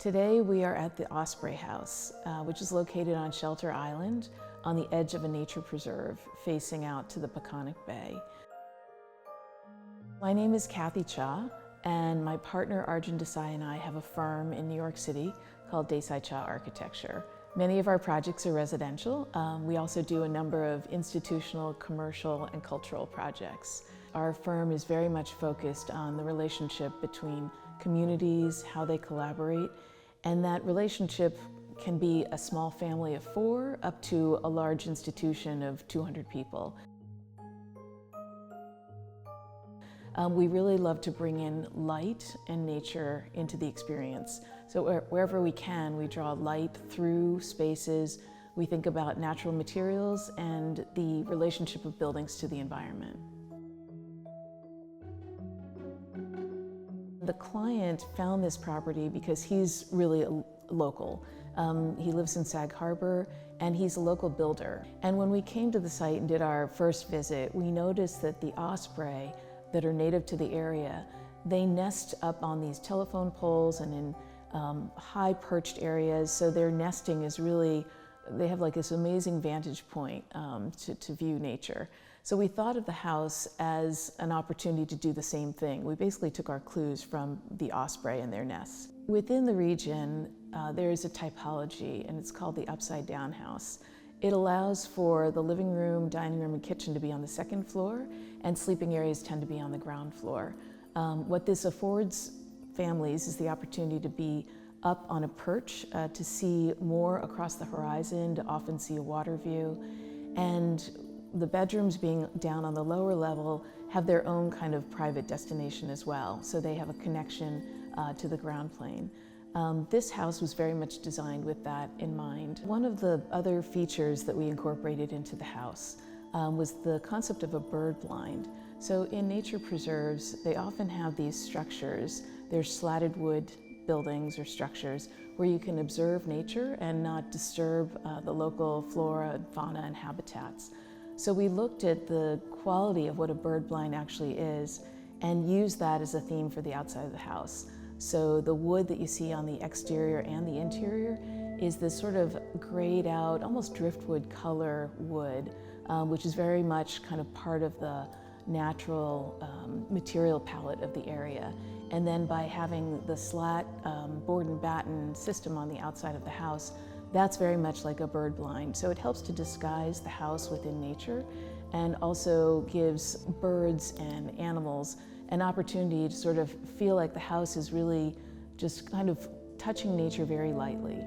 Today we are at the Osprey House, which is located on Shelter Island on the edge of a nature preserve facing out to the Peconic Bay. My name is Kathy Chia, and my partner Arjun Desai and I have a firm in New York City called Desai Chia Architecture. Many of our projects are residential. We also do a number of institutional, commercial, and cultural projects. Our firm is very much focused on the relationship between communities, how they collaborate, and that relationship can be a small family of 4 up to a large institution of 200 people. We really love to bring in light and nature into the experience. So wherever we can, we draw light through spaces. We think about natural materials and the relationship of buildings to the environment. The client found this property because he's really a local. He lives in Sag Harbor and he's a local builder. And when we came to the site and did our first visit, we noticed that the osprey that are native to the area, they nest up on these telephone poles and in high perched areas. So their nesting is really, they have like this amazing vantage point to view nature. So we thought of the house as an opportunity to do the same thing. We basically took our clues from the osprey and their nests. Within the region, there is a typology, and it's called the upside down house. It allows for the living room, dining room, and kitchen to be on the 2nd floor, and sleeping areas tend to be on the ground floor. What this affords families is the opportunity to be up on a perch, to see more across the horizon, to often see a water view. And the bedrooms being down on the lower level have their own kind of private destination as well. So they have a connection to the ground plane. This house was very much designed with that in mind. One of the other features that we incorporated into the house was the concept of a bird blind. So in nature preserves, they often have these structures. They're slatted wood buildings or structures where you can observe nature and not disturb the local flora, fauna, and habitats. So we looked at the quality of what a bird blind actually is and used that as a theme for the outside of the house. So the wood that you see on the exterior and the interior is this sort of grayed out, almost driftwood color wood, which is very much kind of part of the natural material palette of the area. And then by having the slat board and batten system on the outside of the house, that's very much like a bird blind. So it helps to disguise the house within nature and also gives birds and animals an opportunity to sort of feel like the house is really just kind of touching nature very lightly.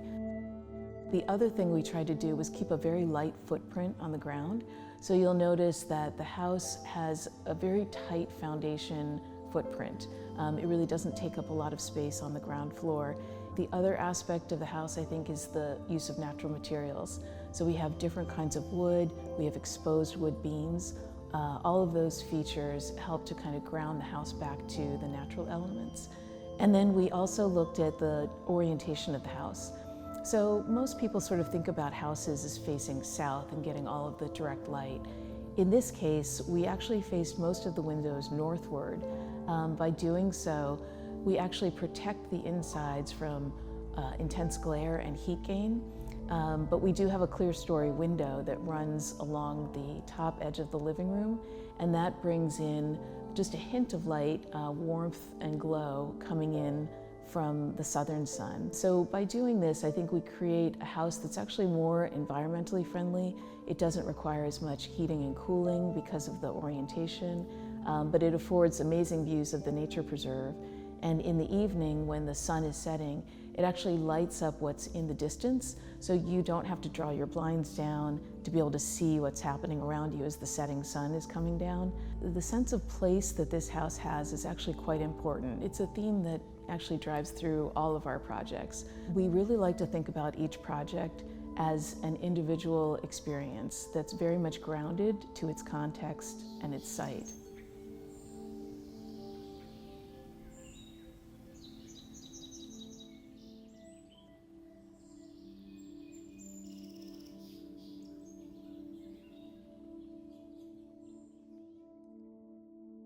The other thing we tried to do was keep a very light footprint on the ground. So you'll notice that the house has a very tight foundation footprint. It really doesn't take up a lot of space on the ground floor. The other aspect of the house, I think, is the use of natural materials. So we have different kinds of wood, we have exposed wood beams. All of those features help to kind of ground the house back to the natural elements. And then we also looked at the orientation of the house. So most people sort of think about houses as facing south and getting all of the direct light. In this case, we actually faced most of the windows northward. By doing so, we actually protect the insides from intense glare and heat gain. But we do have a clerestory window that runs along the top edge of the living room, and that brings in just a hint of light, warmth, and glow coming in from the southern sun. So by doing this, I think we create a house that's actually more environmentally friendly. It doesn't require as much heating and cooling because of the orientation, but it affords amazing views of the nature preserve. And in the evening, when the sun is setting, it actually lights up what's in the distance, so you don't have to draw your blinds down to be able to see what's happening around you as the setting sun is coming down. The sense of place that this house has is actually quite important. It's a theme that actually drives through all of our projects. We really like to think about each project as an individual experience that's very much grounded to its context and its site.